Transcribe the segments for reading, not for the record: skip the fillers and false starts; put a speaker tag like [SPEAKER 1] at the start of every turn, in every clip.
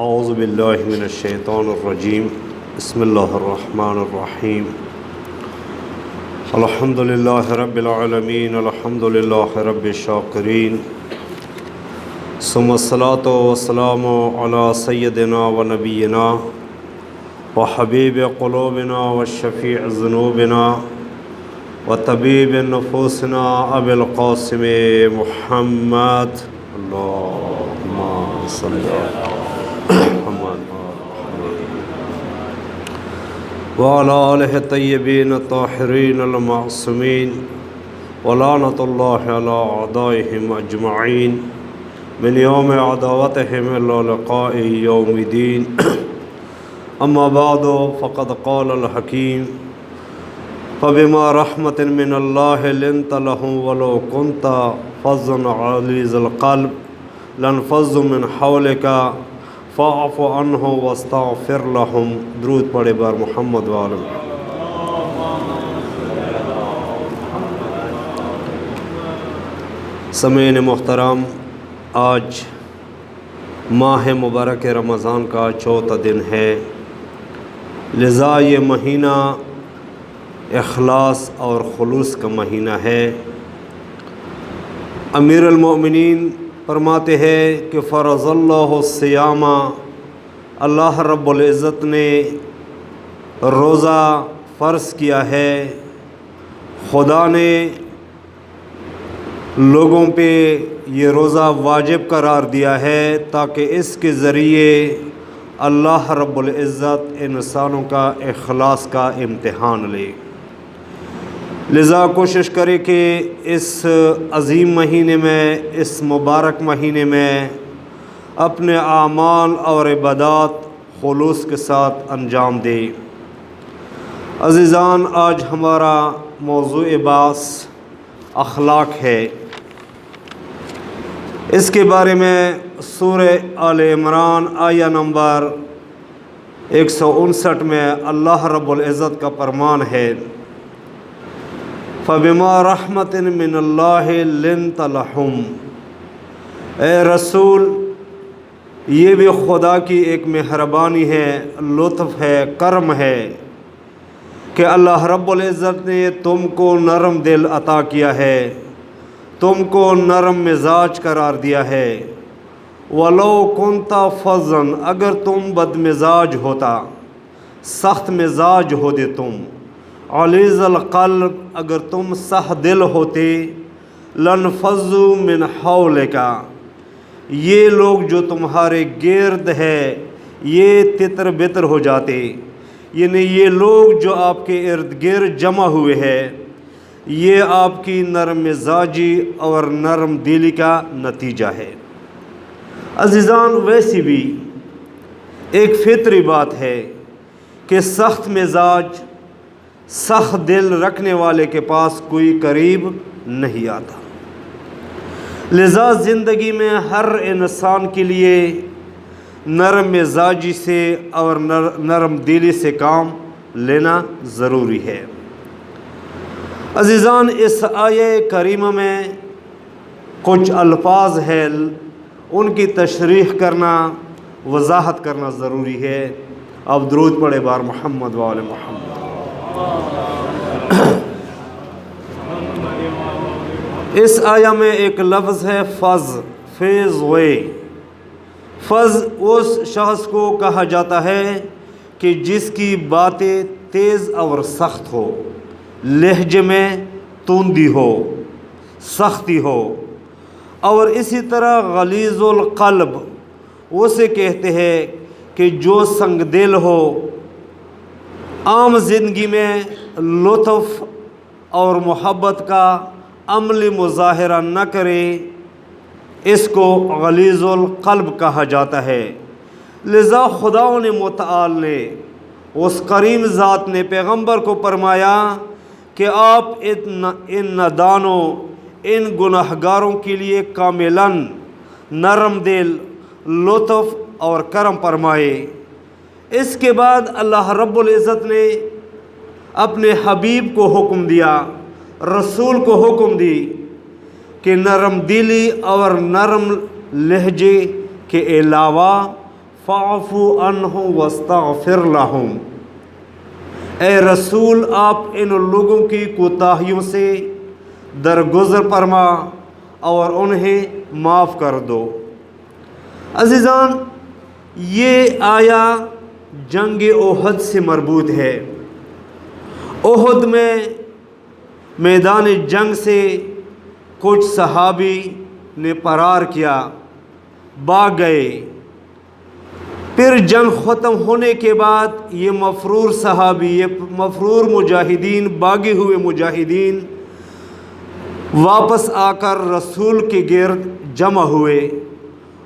[SPEAKER 1] اعوذ باللہ من الشیطان الرجیم بسم اللہ الرحمن الرحیم الحمد للہ رب العالمین الحمد للہ رب الشاکرین ثم الصلاۃ والسلام علی سیدنا و نبینا و حبیب قلوبنا و شفیع ذنوبنا و طبیب نفوسنا ابی القاسم محمد اللہم صلی علی محمد وعلی آلہ الطیبین الطاہرین المعصومین ولعنۃ اللہ علی اعدائہم اجمعین من یوم عداوتہم الی لقاء یوم الدین اما بعد فقد قال الحکیم فبما رحمۃ من اللہ لنت لہم ولو کنت فظا غلیظ القلب لانفضوا من حولک فاعف عنہم واستغفر لہم۔ درود پڑھے بار محمد وآلہ۔ سامعین محترم، آج ماہ مبارک رمضان کا چوتھا دن ہے، لذا یہ مہینہ اخلاص اور خلوص کا مہینہ ہے۔ امیر المؤمنین فرماتے ہیں کہ فرض اللہ الصیام، اللہ رب العزت نے روزہ فرض کیا ہے۔ خدا نے لوگوں پہ یہ روزہ واجب قرار دیا ہے تاکہ اس کے ذریعے اللہ رب العزت انسانوں کا اخلاص کا امتحان لے۔ لذا کوشش کرے کہ اس عظیم مہینے میں، اس مبارک مہینے میں اپنے اعمال اور عبادات خلوص کے ساتھ انجام دے۔ عزیزان، آج ہمارا موضوع بحث اخلاق ہے۔ اس کے بارے میں سورہ آل عمران آیہ نمبر 159 میں اللہ رب العزت کا فرمان ہے، فَبِمَا رَحْمَةٍ مِّنَ اللَّهِ لِنْتَ لَهُمْ۔ اے رسول، یہ بھی خدا کی ایک مہربانی ہے، لطف ہے، کرم ہے کہ اللہ رب العزت نے تم کو نرم دل عطا کیا ہے، تم کو نرم مزاج قرار دیا ہے۔ وَلَوْ كُنْتَ فَظًّا، اگر تم بد مزاج ہوتا، سخت مزاج ہوتے تم، غلیظ القلب، اگر تم سخت دل ہوتے، لانفضوا من حولک، یہ لوگ جو تمہارے گرد ہے یہ تتر بتر ہو جاتے، یعنی یہ لوگ جو آپ کے ارد گرد جمع ہوئے ہیں یہ آپ کی نرم مزاجی اور نرم دلی کا نتیجہ ہے۔ عزیزان، ویسی بھی ایک فطری بات ہے کہ سخت مزاج، سخت دل رکھنے والے کے پاس کوئی قریب نہیں آتا۔ لذا زندگی میں ہر انسان کے لیے نرم مزاجی سے اور نرم دلی سے کام لینا ضروری ہے۔ عزیزان، اس آیہ کریمہ میں کچھ الفاظ ہیں، ان کی تشریح کرنا، وضاحت کرنا ضروری ہے۔ اب درود پڑھے بار محمد وآل محمد۔ اس آیہ میں ایک لفظ ہے فض، فیض وے۔ فض اس شخص کو کہا جاتا ہے کہ جس کی باتیں تیز اور سخت ہو، لہجے میں توندی ہو، سختی ہو، اور اسی طرح غلیظ القلب اسے کہتے ہیں کہ جو سنگ دل ہو، عام زندگی میں لطف اور محبت کا عملی مظاہرہ نہ کرے، اس کو غلیظ القلب کہا جاتا ہے۔ لذا خدا متعال نے، اس کریم ذات نے پیغمبر کو فرمایا کہ آپ ان نادانوں، ان گناہگاروں کے لیے کاملاً نرم دل، لطف اور کرم فرمائے۔ اس کے بعد اللہ رب العزت نے اپنے حبیب کو حکم دیا، رسول کو حکم دی کہ نرم دلی اور نرم لہجے کے علاوہ فاعف عنہم واستغفر لہم، اے رسول آپ ان لوگوں کی کوتاہیوں سے درگزر فرما اور انہیں معاف کر دو۔ عزیزان، یہ آیا جنگ احد سے مربوط ہے۔ احد میں میدان جنگ سے کچھ صحابی نے فرار کیا، بھاگ گئے۔ پھر جنگ ختم ہونے کے بعد یہ مفرور صحابی، یہ مفرور مجاہدین، بھاگے ہوئے مجاہدین واپس آ کر رسول کے گرد جمع ہوئے۔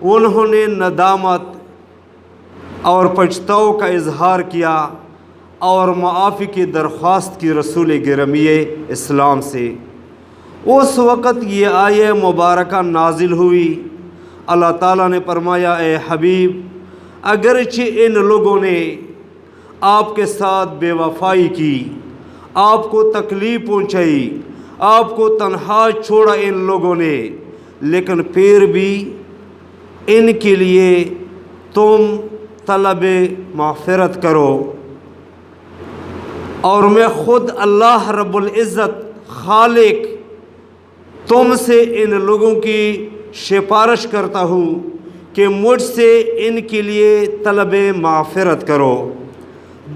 [SPEAKER 1] انہوں نے ندامت اور پچھتاؤ کا اظہار کیا اور معافی کی درخواست کی رسول گرامی اسلام سے۔ اس وقت یہ آیہ مبارکہ نازل ہوئی۔ اللہ تعالیٰ نے فرمایا، اے حبیب، اگرچہ ان لوگوں نے آپ کے ساتھ بے وفائی کی، آپ کو تکلیف پہنچائی، آپ کو تنہا چھوڑا ان لوگوں نے، لیکن پھر بھی ان کے لیے تم طلب مغفرت کرو، اور میں خود اللہ رب العزت خالق تم سے ان لوگوں کی سفارش کرتا ہوں کہ مجھ سے ان کے لیے طلب مغفرت کرو۔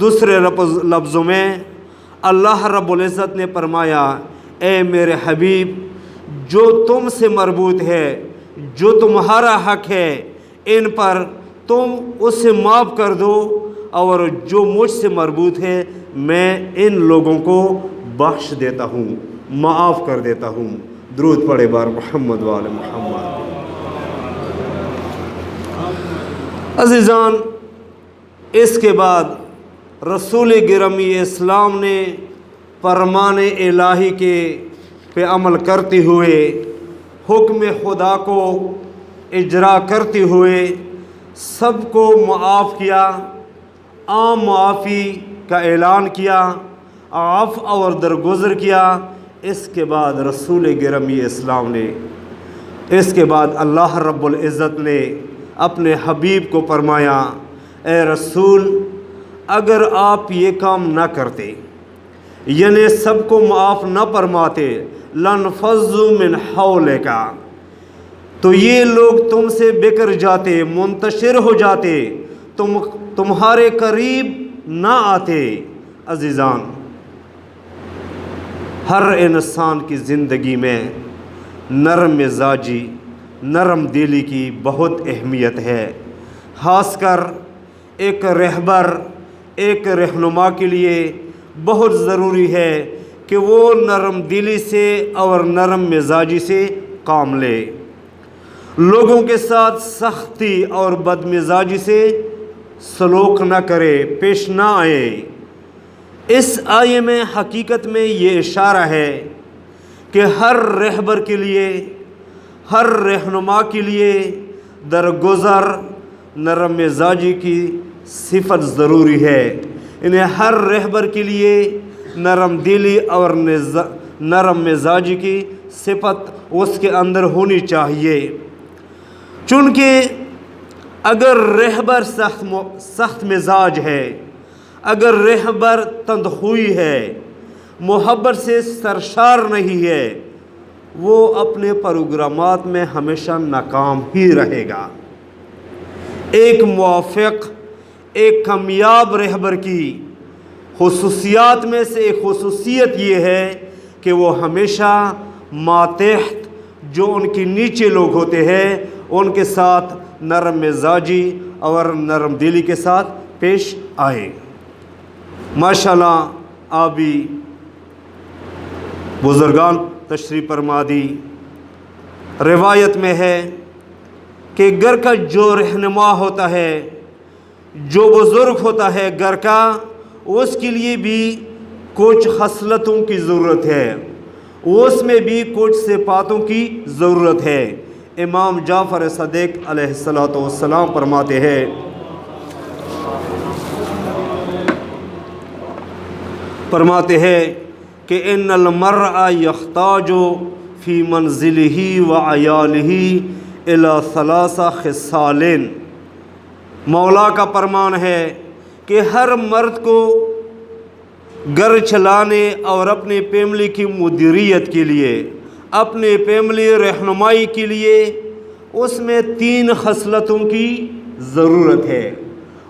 [SPEAKER 1] دوسرے لفظوں میں اللہ رب العزت نے فرمایا، اے میرے حبیب، جو تم سے مربوط ہے، جو تمہارا حق ہے، ان پر تم اسے معاف کر دو، اور جو مجھ سے مربوط ہے میں ان لوگوں کو بخش دیتا ہوں، معاف کر دیتا ہوں۔ درود پڑھے بار محمد وآل محمد۔ عزیزان، اس کے بعد رسول گرامی اسلام نے فرمان الہی کے پہ عمل کرتے ہوئے، حکم خدا کو اجرا کرتے ہوئے سب کو معاف کیا، عام معافی کا اعلان کیا، عفو اور درگزر کیا۔ اس کے بعد رسول گرامی اسلام نے، اس کے بعد اللہ رب العزت نے اپنے حبیب کو فرمایا، اے رسول، اگر آپ یہ کام نہ کرتے، یعنی سب کو معاف نہ فرماتے، لَنْفَضُّوا مِنْ حَوْلِكَ، تو یہ لوگ تم سے بکھر جاتے، منتشر ہو جاتے، تمہارے قریب نہ آتے۔ عزیزان، ہر انسان کی زندگی میں نرم مزاجی، نرم دلی کی بہت اہمیت ہے، خاص کر ایک رہبر، ایک رہنما کے لیے بہت ضروری ہے کہ وہ نرم دلی سے اور نرم مزاجی سے کام لے، لوگوں کے ساتھ سختی اور بد مزاجی سے سلوک نہ کرے، پیش نہ آئے۔ اس آیے میں حقیقت میں یہ اشارہ ہے کہ ہر رہبر کے لیے، ہر رہنما کے لیے درگزر نرم مزاجی کی صفت ضروری ہے۔ انہیں ہر رہبر کے لیے نرم دلی اور نرم مزاجی کی صفت اس کے اندر ہونی چاہیے، چونکہ اگر رہبر سخت مزاج ہے، اگر رہبر تندخوئی ہے، محبت سے سرشار نہیں ہے، وہ اپنے پروگرامات میں ہمیشہ ناکام ہی رہے گا۔ ایک موافق، ایک کامیاب رہبر کی خصوصیات میں سے ایک خصوصیت یہ ہے کہ وہ ہمیشہ ماتحت، جو ان کے نیچے لوگ ہوتے ہیں، ان کے ساتھ نرم مزاجی اور نرم دلی کے ساتھ پیش آئے۔ ماشاءاللہ، آبی بزرگان تشریف فرما دی۔ روایت میں ہے کہ گھر کا جو رہنما ہوتا ہے، جو بزرگ ہوتا ہے گھر کا، اس کے لیے بھی کچھ خصلتوں کی ضرورت ہے، اس میں بھی کچھ صفاتوں کی ضرورت ہے۔ امام جعفر صادق علیہ السلام فرماتے ہیں، کہ ان المرء یحتاج فی منزلہ و عیالہ الی ثلاث خصال، مولا کا فرمان ہے کہ ہر مرد کو گھر چلانے اور اپنی فیملی کی مدیریت کے لیے، اپنی فیملی رہنمائی کے لیے اس میں 3 خصلتوں کی ضرورت ہے،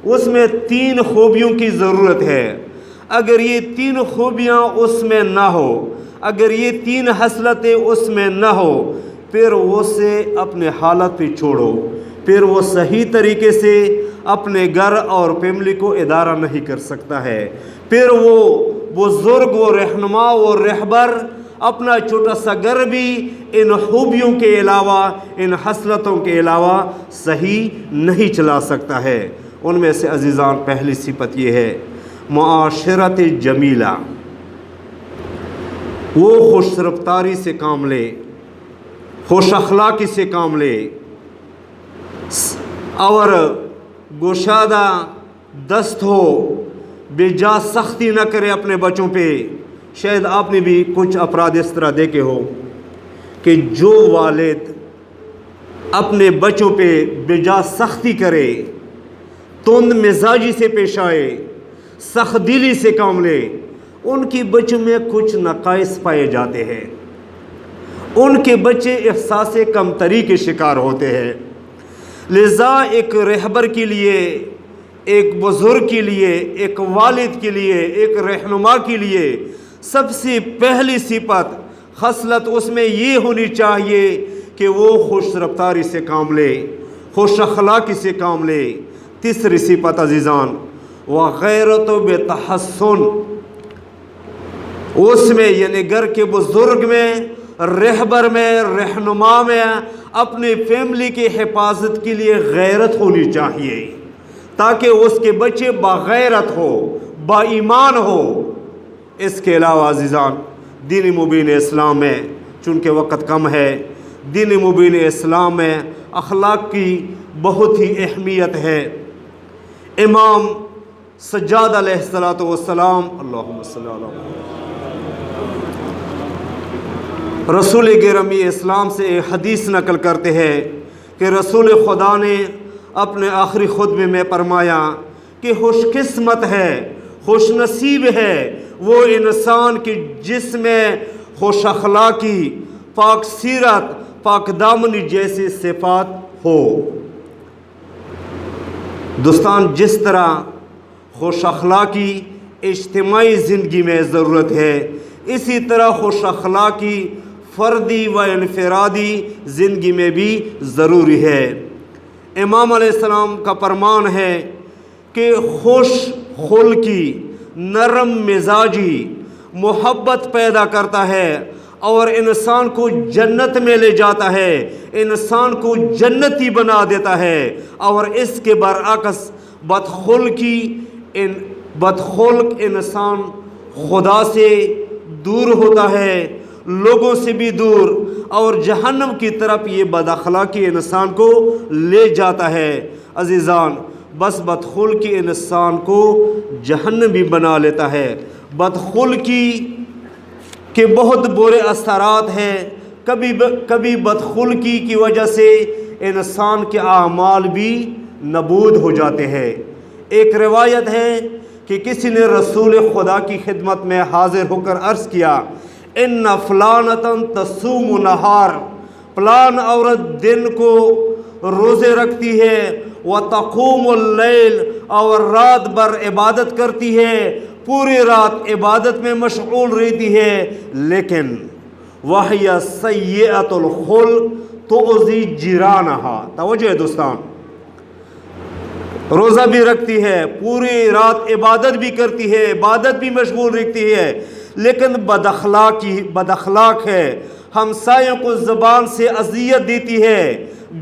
[SPEAKER 1] اس میں 3 خوبیوں کی ضرورت ہے۔ اگر یہ 3 خوبیاں اس میں نہ ہو، اگر یہ 3 خصلتیں اس میں نہ ہو، پھر اسے اپنے حالت پہ چھوڑو، پھر وہ صحیح طریقے سے اپنے گھر اور فیملی کو ادارہ نہیں کر سکتا ہے، پھر وہ بزرگ و رہنما و رہبر اپنا چھوٹا سا گھر بھی ان خوبیوں کے علاوہ، ان خصلتوں کے علاوہ صحیح نہیں چلا سکتا ہے۔ ان میں سے عزیزان پہلی صفت یہ ہے معاشرت جمیلہ، وہ خوش رفتاری سے کام لے، خوش اخلاقی سے کام لے اور گشادہ دست ہو، بے جا سختی نہ کرے اپنے بچوں پہ۔ شاید آپ نے بھی کچھ افراد اس طرح دیکھے ہو کہ جو والد اپنے بچوں پہ بے جا سختی کرے، تند مزاجی سے پیش آئے، سخت دلی سے کام لے، ان کے بچوں میں کچھ نقائص پائے جاتے ہیں، ان کے بچے احساس کمتری کے شکار ہوتے ہیں۔ لذا ایک رہبر کے لیے، ایک بزرگ کے لیے، ایک والد کے لیے، ایک رہنما کے لیے سب سے پہلی صفت، خصلت اس میں یہ ہونی چاہیے کہ وہ خوش رفتاری سے کام لے، خوش اخلاقی سے کام لے۔ تیسری صفت عزیزان وغیرت و بتحسن، اس میں یعنی گھر کے بزرگ میں، رہبر میں، رہنما میں اپنی فیملی کی حفاظت کے لیے غیرت ہونی چاہیے، تاکہ اس کے بچے باغیرت ہو، با ایمان ہو۔ اس کے علاوہ عزیزان دین مبین اسلام میں، چونکہ وقت کم ہے، دین مبین اسلام میں اخلاق کی بہت ہی اہمیت ہے۔ امام سجاد علیہ السلام اللہم صلی اللہ علیہ وسلم رسول گرامی اسلام سے ایک حدیث نقل کرتے ہیں کہ رسول خدا نے اپنے آخری خطبے میں فرمایا کہ خوش قسمت ہے، خوش نصیب ہے وہ انسان کی جس میں خوش اخلاقی، پاک سیرت، پاک دامنی جیسی صفات ہو۔ دوستان، جس طرح خوش اخلاقی اجتماعی زندگی میں ضرورت ہے، اسی طرح خوش اخلاقی فردی و انفرادی زندگی میں بھی ضروری ہے۔ امام علیہ السلام کا فرمان ہے کہ خوش خلقی، نرم مزاجی محبت پیدا کرتا ہے اور انسان کو جنت میں لے جاتا ہے، انسان کو جنتی بنا دیتا ہے، اور اس کے برعکس بدخلق انسان خدا سے دور ہوتا ہے، لوگوں سے بھی دور، اور جہنم کی طرف یہ بد اخلاقی انسان کو لے جاتا ہے۔ عزیزان، بس بدخلقی انسان کو جہنمی بنا لیتا ہے۔ بدخلقی کے بہت برے اثرات ہیں، کبھی بدخلقی کی وجہ سے انسان کے اعمال بھی نابود ہو جاتے ہیں۔ ایک روایت ہے کہ کسی نے رسول خدا کی خدمت میں حاضر ہو کر عرض کیا، ان فلانتن تصوم نہار، فلان عورت دن کو روزے رکھتی ہے، وتقوم اللیل، اور رات بھر عبادت کرتی ہے، پوری رات عبادت میں مشغول رہتی ہے، لیکن وہی سیئۃ الخلق تؤذی جیرانہا۔ توجہ ہے دوستان، روزہ بھی رکھتی ہے، پوری رات عبادت بھی کرتی ہے، عبادت بھی مشغول رکھتی ہے، لیکن بد اخلاق ہے، ہمسایوں کو زبان سے اذیت دیتی ہے،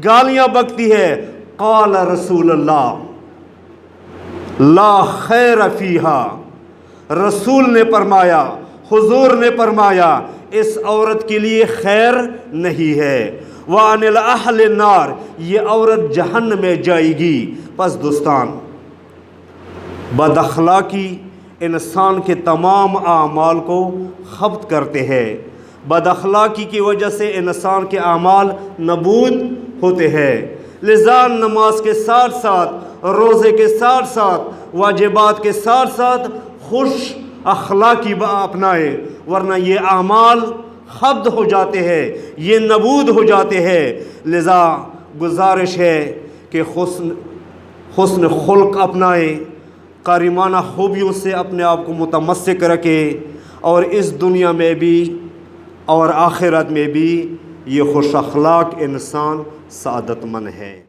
[SPEAKER 1] گالیاں بکتی ہے۔ قال رسول اللہ لا خیر فیہا، رسول نے فرمایا، حضور نے فرمایا اس عورت کے لیے خیر نہیں ہے۔ وَعَنِ الْأَهْلِ النَّارِ، یہ عورت جہنم میں جائے گی۔ پس دوستان، بد اخلاقی انسان کے تمام اعمال کو ختم کرتے ہیں۔ بد اخلاقی کی وجہ سے انسان کے اعمال نابود ہوتے ہیں۔ لذا نماز کے ساتھ ساتھ روزے کے ساتھ ساتھ واجبات کے ساتھ ساتھ خوش اخلاقی اپنائے، ورنہ یہ اعمال خبد ہو جاتے ہیں، یہ نبود ہو جاتے ہیں۔ لذا گزارش ہے کہ حسن خلق اپنائیں، کریمانہ خوبیوں سے اپنے آپ کو متمسک رکھیں، اور اس دنیا میں بھی اور آخرت میں بھی یہ خوش اخلاق انسان سعادت مند ہے۔